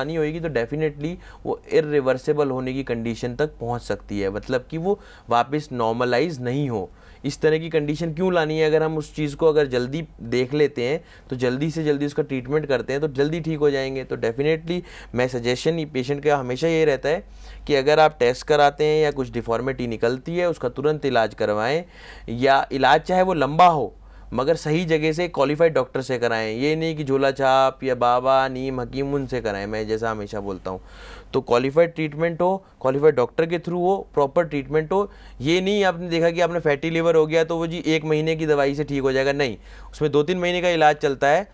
नहीं होगी तो डेफिनेटली वो इरिवर्सिबल होने की कंडीशन तक पहुंच सकती है, मतलब कि वो वापस नॉर्मलाइज नहीं हो। इस तरह की कंडीशन क्यों लानी है? अगर हम उस चीज़ को अगर जल्दी देख लेते हैं तो जल्दी से जल्दी उसका ट्रीटमेंट करते हैं तो जल्दी ठीक हो जाएंगे। तो डेफिनेटली मैं सजेशन पेशेंट का हमेशा ये रहता है कि अगर आप टेस्ट कराते हैं या कुछ डिफॉर्मिटी निकलती है उसका तुरंत इलाज करवाएं, या इलाज चाहे वो लंबा हो मगर सही जगह से क्वालिफाइड डॉक्टर से कराएं। ये नहीं कि झोला छाप या बाबा नीम हकीम उनसे कराएं, मैं जैसा हमेशा बोलता हूँ। तो क्वालिफाइड ट्रीटमेंट हो, क्वालिफाइड डॉक्टर के थ्रू हो, प्रॉपर ट्रीटमेंट हो। ये नहीं आपने देखा कि आपने फैटी लीवर हो गया तो वो जी 1 महीने की दवाई से ठीक हो जाएगा, नहीं, उसमें 2-3 महीने का इलाज चलता है।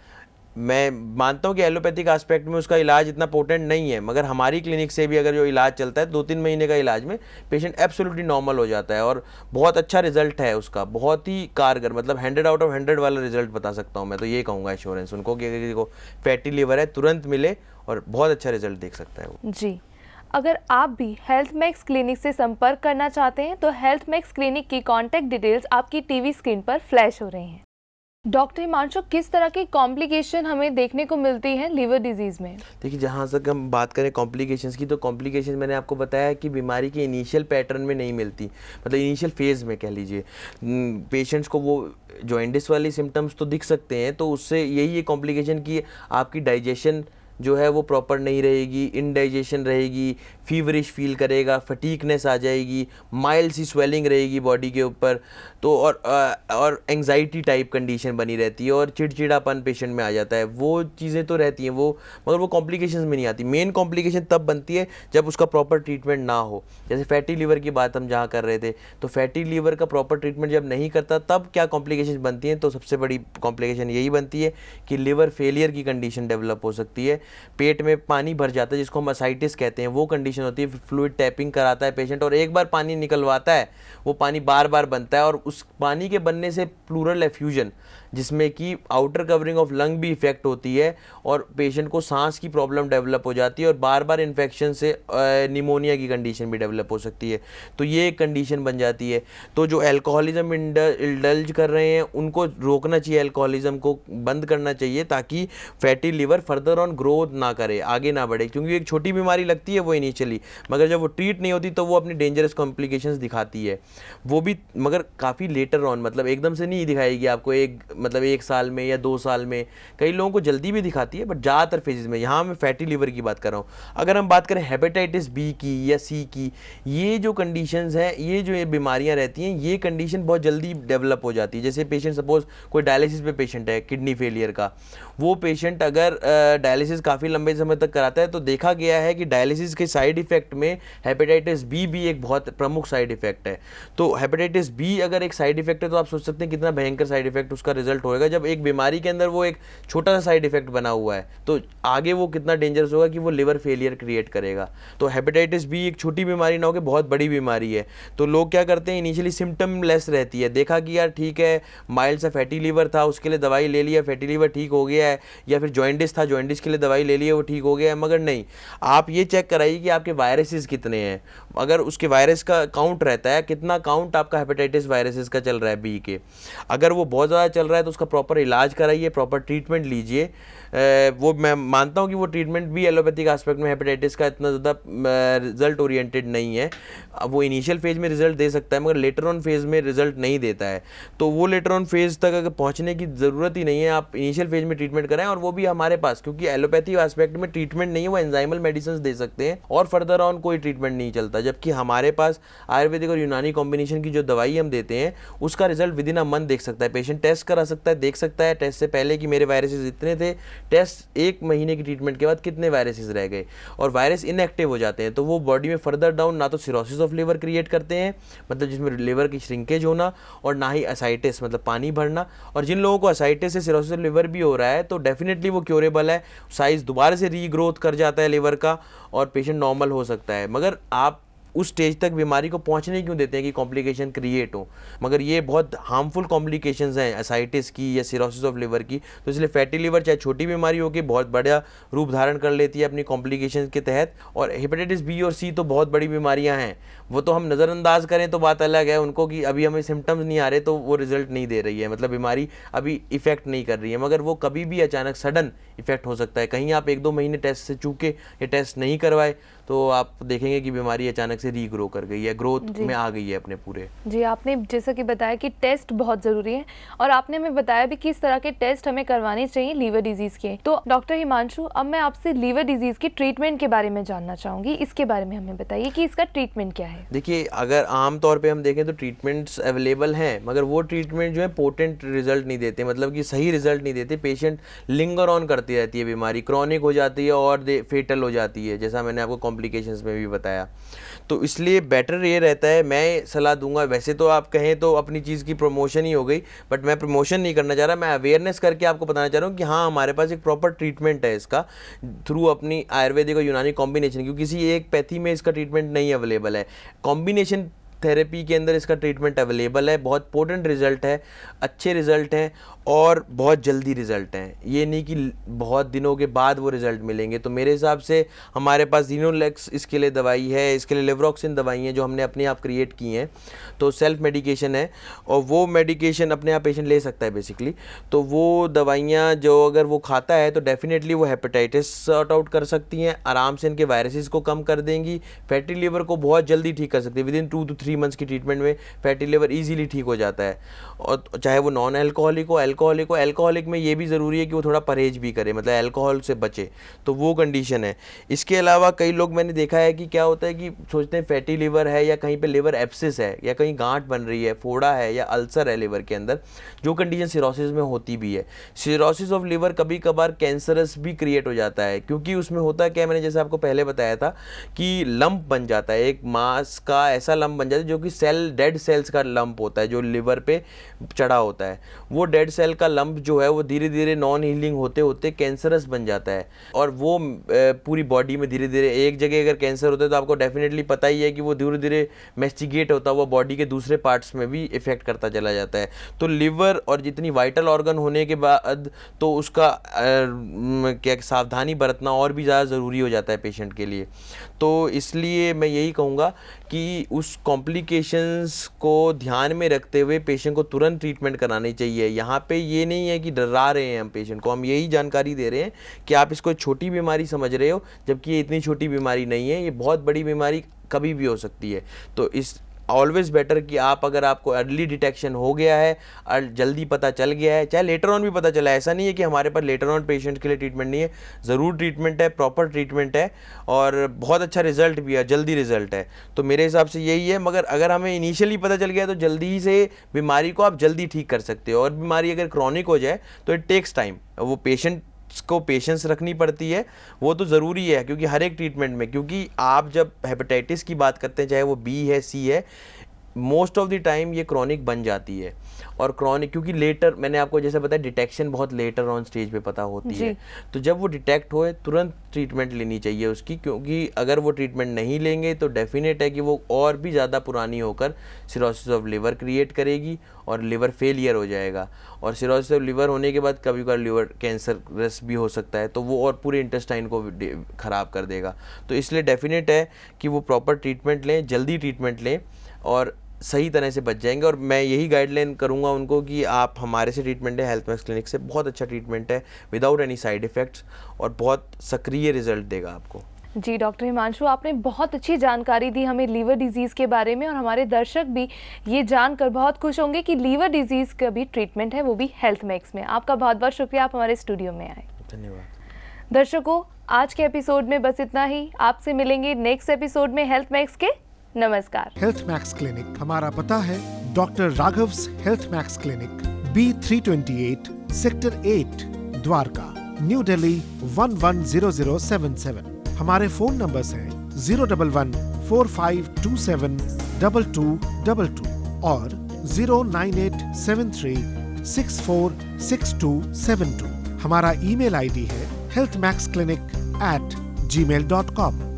मैं मानता हूँ कि एलोपैथिक एस्पेक्ट में उसका इलाज इतना पोटेंट नहीं है, मगर हमारी क्लिनिक से भी अगर जो इलाज चलता है 2-3 महीने का इलाज में पेशेंट एब्सोल्युटली नॉर्मल हो जाता है और बहुत अच्छा रिजल्ट है उसका, बहुत ही कारगर, मतलब 100 आउट ऑफ 100 वाला रिजल्ट बता सकता हूँ मैं। तो ये कहूँगा एश्योरेंस उनको कि अगर किसी को फैटी लीवर है तुरंत मिले और बहुत अच्छा रिजल्ट देख सकता है वो। जी, अगर आप भी हेल्थ मैक्स क्लिनिक से संपर्क करना चाहते हैं तो हेल्थ मैक्स क्लिनिक की कॉन्टैक्ट डिटेल्स आपकी टीवी स्क्रीन पर फ्लैश हो रही हैं। डॉक्टर हिमांशु, किस तरह की कॉम्प्लिकेशन हमें देखने को मिलती है लीवर डिजीज़ में? देखिए, जहाँ तक हम बात करें कॉम्प्लिकेशंस की, तो कॉम्प्लिकेशन मैंने आपको बताया कि बीमारी के इनिशियल पैटर्न में नहीं मिलती, मतलब इनिशियल फेज़ में कह लीजिए पेशेंट्स को वो जॉइंडिस वाली सिम्टम्स तो दिख सकते हैं, तो उससे यही है कॉम्प्लिकेशन की आपकी डाइजेशन जो है वो प्रॉपर नहीं रहेगी, इनडाइजेशन रहेगी, फीवरिश फील करेगा, फटीकनेस आ जाएगी, माइल्ड सी स्वेलिंग रहेगी बॉडी के ऊपर, तो और एंग्जाइटी टाइप कंडीशन बनी रहती है और चिड़चिड़ापन पेशेंट में आ जाता है। वो चीज़ें तो रहती हैं वो, मगर वो कॉम्प्लिकेशंस में नहीं आती। मेन कॉम्प्लिकेशन तब बनती है जब उसका प्रॉपर ट्रीटमेंट ना हो। जैसे फैटी लीवर की बात हम जहाँ कर रहे थे, तो फैटी लीवर का प्रॉपर ट्रीटमेंट जब नहीं करता तब क्या कॉम्प्लिकेशन बनती हैं? तो सबसे बड़ी कॉम्प्लिकेशन यही बनती है कि लिवर फेलियर की कंडीशन डेवलप हो सकती है, पेट में पानी भर जाता है जिसको हम असाइटिस कहते हैं, वो कंडीशन होती है। फ्लूइड टैपिंग कराता है पेशेंट और एक बार पानी निकलवाता है, वो पानी बार बार बनता है और उस पानी के बनने से प्लूरल एफ्यूजन, जिसमें कि आउटर कवरिंग ऑफ लंग भी इफेक्ट होती है और पेशेंट को सांस की प्रॉब्लम डेवलप हो जाती है और बार बार इन्फेक्शन से निमोनिया की कंडीशन भी डेवलप हो सकती है। तो ये एक कंडीशन बन जाती है। तो जो एल्कोहलिज्म इंडल्ज कर रहे हैं उनको रोकना चाहिए, एल्कोहलिज्म को बंद करना चाहिए ताकि fatty liver further on growth ना करे, आगे ना बढ़े, क्योंकि एक छोटी बीमारी लगती है वो इनिशियली, मगर जब वो ट्रीट नहीं होती तो वो अपनी डेंजरस कॉम्प्लिकेशंस दिखाती है, वो भी मगर काफ़ी लेटर ऑन, मतलब एकदम से नहीं दिखाएगी आपको, मतलब 1 साल में या 2 साल में, कई लोगों को जल्दी भी दिखाती है बट ज़्यादातर फेजेस में। यहाँ मैं फैटी लिवर की बात कर रहा हूँ। अगर हम बात करें हेपेटाइटिस बी की या सी की, ये जो कंडीशंस हैं, ये जो ये बीमारियाँ रहती हैं, ये कंडीशन बहुत जल्दी डेवलप हो जाती है। जैसे पेशेंट सपोज कोई डायलिसिस पे पेशेंट है किडनी फेलियर का, वो पेशेंट अगर डायलिसिस काफ़ी लंबे समय तक कराता है तो देखा गया है कि डायलिसिस के साइड इफेक्ट में हेपेटाइटिस बी भी एक बहुत प्रमुख साइड इफेक्ट है। तो हेपेटाइटिस बी अगर एक साइड इफेक्ट है तो आप सोच सकते हैं कितना भयंकर साइड इफेक्ट उसका रिजल्ट होएगा। जब एक बीमारी के अंदर वो एक छोटा सा साइड इफेक्ट बना हुआ है तो आगे वो कितना डेंजरस होगा कि वो लिवर फेलियर क्रिएट करेगा। तो हेपेटाइटिस बी एक छोटी बीमारी ना होकर बहुत बड़ी बीमारी है। तो लोग क्या करते हैं, इनिशियली सिम्टम लेस रहती है, देखा कि यार ठीक है माइल्ड सा फैटी लीवर था, उसके लिए दवाई ले लिया, फैटी लीवर ठीक हो गया है, या फिर जॉइंडिस था, जॉइंडिस के लिए दवाई ले ली है, वो ठीक हो गया है। मगर नहीं, आप ये चेक कराइए कि आपके वायरसेस कितने हैं। अगर उसके वायरस का काउंट रहता है, कितना काउंट आपका हेपेटाइटिस वायरसेस का चल रहा है बी के, अगर वो बहुत ज़्यादा चल रहा है तो उसका प्रॉपर इलाज कराइए, प्रॉपर ट्रीटमेंट लीजिए। वो मैं मानता हूँ कि वो ट्रीटमेंट भी एलोपैथिक एस्पेक्ट में हेपेटाइटिस का इतना ज़्यादा रिजल्ट ओरिएंटेड नहीं है। वो इनिशियल फेज में रिजल्ट दे सकता है मगर लेटर ऑन फेज में रिजल्ट नहीं देता है। तो वो लेटर ऑन फेज तक अगर पहुँचने की ज़रूरत ही नहीं है, आप इनिशियल फेज में ट्रीटमेंट कराएं, और वो भी हमारे पास, क्योंकि एलोपैथी एस्पेक्ट में ट्रीटमेंट नहीं है, वो एंजाइमल मेडिसिन दे सकते हैं और फर्दर ऑन कोई ट्रीटमेंट नहीं चलता। जबकि हमारे पास आयुर्वेदिक और यूनानी कॉम्बिनेशन की जो दवाई हम देते हैं उसका result with in a month देख सकता है। पेशेंट टेस्ट करा सकता है, देख सकता है टेस्ट से पहले कि मेरे वायरसेस इतने थे, टेस्ट 1 महीने की ट्रीटमेंट के बाद कितने वायरसेस रह गए, और वायरस इनएक्टिव हो जाते हैं तो वो बॉडी में फर्दर डाउन ना तो सिरोसिस ऑफ लिवर क्रिएट करते हैं, मतलब जिसमें लिवर की श्रिंकेज होना, और ना ही असाइटिस मतलब पानी भरना। और जिन लोगों को असाइटिस से सिरोसिस ऑफ लिवर भी हो रहा है तो डेफिनेटली वो क्योरेबल है, साइज दोबारा से रीग्रोथ कर जाता है लिवर का और पेशेंट नॉर्मल हो सकता है। मगर आप उस स्टेज तक बीमारी को पहुंचने क्यों देते हैं कि कॉम्प्लिकेशन क्रिएट हो, मगर ये बहुत हार्मफुल कॉम्प्लिकेशंस हैं एसाइटिस की या सिरोसिस ऑफ लिवर की। तो इसलिए फैटी लिवर चाहे छोटी बीमारी हो के बहुत बड़ा रूप धारण कर लेती है अपनी कॉम्प्लिकेशंस के तहत। और हेपेटाइटिस बी और सी तो बहुत बड़ी बीमारियां हैं, वो तो हम नज़रअंदाज करें तो बात अलग है उनको कि अभी हमें सिम्टम्स नहीं आ रहे तो वो रिजल्ट नहीं दे रही है, मतलब बीमारी अभी इफेक्ट नहीं कर रही है, मगर वो कभी भी अचानक सडन इफेक्ट हो सकता है। कहीं आप 1-2 महीने टेस्ट से चूके या टेस्ट नहीं करवाए तो आप देखेंगे कि बीमारी अचानक से रीग्रो कर गई है, ग्रोथ में आ गई है अपने पूरे। जी, आपने जैसा कि बताया कि टेस्ट बहुत ज़रूरी है और आपने हमें बताया भी किस तरह के टेस्ट हमें करवाने चाहिए लीवर डिजीज़ के। तो डॉक्टर हिमांशु, अब मैं आपसे लीवर डिजीज़ की ट्रीटमेंट के बारे में जानना चाहूँगी, इसके बारे में हमें बताइए कि इसका ट्रीटमेंट क्या है। देखिए, अगर आम तौर पे हम देखें तो ट्रीटमेंट्स अवेलेबल हैं, मगर वो ट्रीटमेंट जो है पोटेंट रिजल्ट नहीं देते, मतलब कि सही रिजल्ट नहीं देते। पेशेंट लिंगर ऑन करती रहती है, बीमारी क्रॉनिक हो जाती है और फेटल हो जाती है, जैसा मैंने आपको कॉम्प्लिकेशंस में भी बताया। तो इसलिए बेटर ये रहता है, मैं सलाह दूंगा, वैसे तो आप कहें तो अपनी चीज़ की प्रमोशन ही हो गई, बट मैं प्रमोशन नहीं करना चाह रहा, मैं अवेयरनेस करके आपको बताना चाह रहा हूँ कि हाँ, हमारे पास एक प्रॉपर ट्रीटमेंट है इसका थ्रू अपनी आयुर्वेदिक और यूनानी कॉम्बिनेशन, क्योंकि किसी एक पैथी में इसका ट्रीटमेंट नहीं अवेलेबल है। कॉम्बिनेशन थेरेपी के अंदर इसका ट्रीटमेंट अवेलेबल है, बहुत पोटेंट रिजल्ट है, अच्छे रिजल्ट हैं और बहुत जल्दी रिजल्ट हैं। ये नहीं कि बहुत दिनों के बाद वो रिजल्ट मिलेंगे। तो मेरे हिसाब से हमारे पास ज़ीनोलेक्स इसके लिए दवाई है, इसके लिए लेवरोक्सिन दवाई हैं जो हमने अपने आप क्रिएट की हैं, तो सेल्फ मेडिकेशन है और वो मेडिकेशन अपने आप पेशेंट ले सकता है बेसिकली। तो वो दवाइयाँ जो अगर वो खाता है तो डेफिनेटली वो हेपेटाइटिस सॉर्ट आउट कर सकती हैं, आराम से इनके वायरसेस को कम कर देंगी, फैटी लिवर को बहुत जल्दी ठीक कर सकती है। विदिन 2 to 3 मंथ्स की ट्रीटमेंट में फैटी लिवर ईजिली ठीक हो जाता है। और चाहे वो नॉन अल्कोहलिक हो, अल्कोहलिक में ये भी ज़रूरी है कि वो थोड़ा परहेज भी करे, मतलब अल्कोहल से बचे, तो वो कंडीशन है। इसके अलावा कई लोग मैंने देखा है कि क्या होता है कि सोचते हैं फैटी लिवर है या कहीं पे लिवर एब्सिस है या कहीं गांठ बन रही है, फोड़ा है या अल्सर है लिवर के अंदर, जो कंडीशन सिरोसिस में होती भी है। सिरोसिस ऑफ लिवर कभी कभार कैंसरस भी क्रिएट हो जाता है, क्योंकि उसमें होता क्या, मैंने जैसे आपको पहले बताया था कि लंप बन जाता है, एक मांस का ऐसा लंप बन जाता है जो कि डेड सेल्स का लंप होता है जो लिवर पे चढ़ा होता है। वो डेड सेल का लंप जो है वो धीरे धीरे नॉन हीलिंग होते होते कैंसरस बन जाता है, और वो पूरी बॉडी में धीरे धीरे, एक जगह अगर कैंसर होता है तो आपको डेफिनेटली पता ही है कि वो धीरे धीरे मेस्टिगेट होता हुआ बॉडी के दूसरे पार्ट्स में भी इफेक्ट करता चला जाता है। तो लिवर और जितनी वाइटल ऑर्गन होने के बाद तो उसका क्या सावधानी बरतना और भी ज़्यादा ज़रूरी हो जाता है पेशेंट के लिए। तो इसलिए मैं यही कहूँगा कि उस कॉम्प्लिकेशंस को ध्यान में रखते हुए पेशेंट को तुरंत ट्रीटमेंट करानी चाहिए। यहाँ पे ये नहीं है कि डरा रहे हैं हम पेशेंट को, हम यही जानकारी दे रहे हैं कि आप इसको छोटी बीमारी समझ रहे हो, जबकि ये इतनी छोटी बीमारी नहीं है, ये बहुत बड़ी बीमारी कभी भी हो सकती है। तो इस ऑलवेज बेटर कि आप, अगर आपको अर्ली डिटेक्शन हो गया है और जल्दी पता चल गया है, चाहे लेटर ऑन भी पता चला है, ऐसा नहीं है कि हमारे पास लेटर ऑन पेशेंट के लिए ट्रीटमेंट नहीं है, ज़रूर ट्रीटमेंट है, प्रॉपर ट्रीटमेंट है और बहुत अच्छा रिजल्ट भी है, जल्दी रिजल्ट है। तो मेरे हिसाब से यही है, मगर अगर हमें इनिशियली पता चल गया तो जल्दी से बीमारी को आप जल्दी ठीक कर सकते हो। और बीमारी अगर क्रॉनिक हो जाए तो इट टेक्स टाइम, वो पेशेंट को पेशेंस रखनी पड़ती है, वो तो ज़रूरी है, क्योंकि हर एक ट्रीटमेंट में, क्योंकि आप जब हेपेटाइटिस की बात करते हैं, चाहे वो बी है सी है, मोस्ट ऑफ द टाइम ये क्रॉनिक बन जाती है। और क्रॉनिक क्योंकि लेटर, मैंने आपको जैसे बताया, डिटेक्शन बहुत लेटर ऑन स्टेज पे पता होती है, तो जब वो डिटेक्ट होए तुरंत ट्रीटमेंट लेनी चाहिए उसकी, क्योंकि अगर वो ट्रीटमेंट नहीं लेंगे तो डेफिनेट है कि वो और भी ज़्यादा पुरानी होकर सिरोसिस ऑफ लिवर क्रिएट करेगी और लिवर फेलियर हो जाएगा। और सिरोसिस ऑफ लिवर होने के बाद कभी कभार लिवर कैंसरस भी हो सकता है, तो वो और पूरे इंटेस्टाइन को ख़राब कर देगा। तो इसलिए डेफिनेट है कि वो प्रॉपर ट्रीटमेंट लें, जल्दी ट्रीटमेंट लें और सही तरह से बच जाएंगे। और मैं यही गाइडलाइन करूंगा उनको कि आप हमारे से ट्रीटमेंट है, हेल्थ मैक्स क्लिनिक से, बहुत अच्छा ट्रीटमेंट है विदाउट एनी साइड इफ़ेक्ट्स और बहुत सक्रिय रिजल्ट देगा आपको। जी डॉक्टर हिमांशु, आपने बहुत अच्छी जानकारी दी हमें लीवर डिजीज़ के बारे में, और हमारे दर्शक भी ये जानकर बहुत खुश होंगे कि लीवर डिजीज़ का भी ट्रीटमेंट है, वो भी हेल्थ मैक्स में। आपका बहुत बहुत शुक्रिया, आप हमारे स्टूडियो में आए। धन्यवाद। दर्शकों, आज के एपिसोड में बस इतना ही। आपसे मिलेंगे नेक्स्ट एपिसोड में हेल्थ मैक्स के। नमस्कार। हेल्थ मैक्स क्लिनिक, हमारा पता है doctor Raghav's Health Max clinic, B328 sector 8 Dwarka, New Delhi 110077। हमारे फोन नंबर्स हैं 01145272222 और 09873646272। हमारा ईमेल आईडी है healthmaxclinic@gmail.com।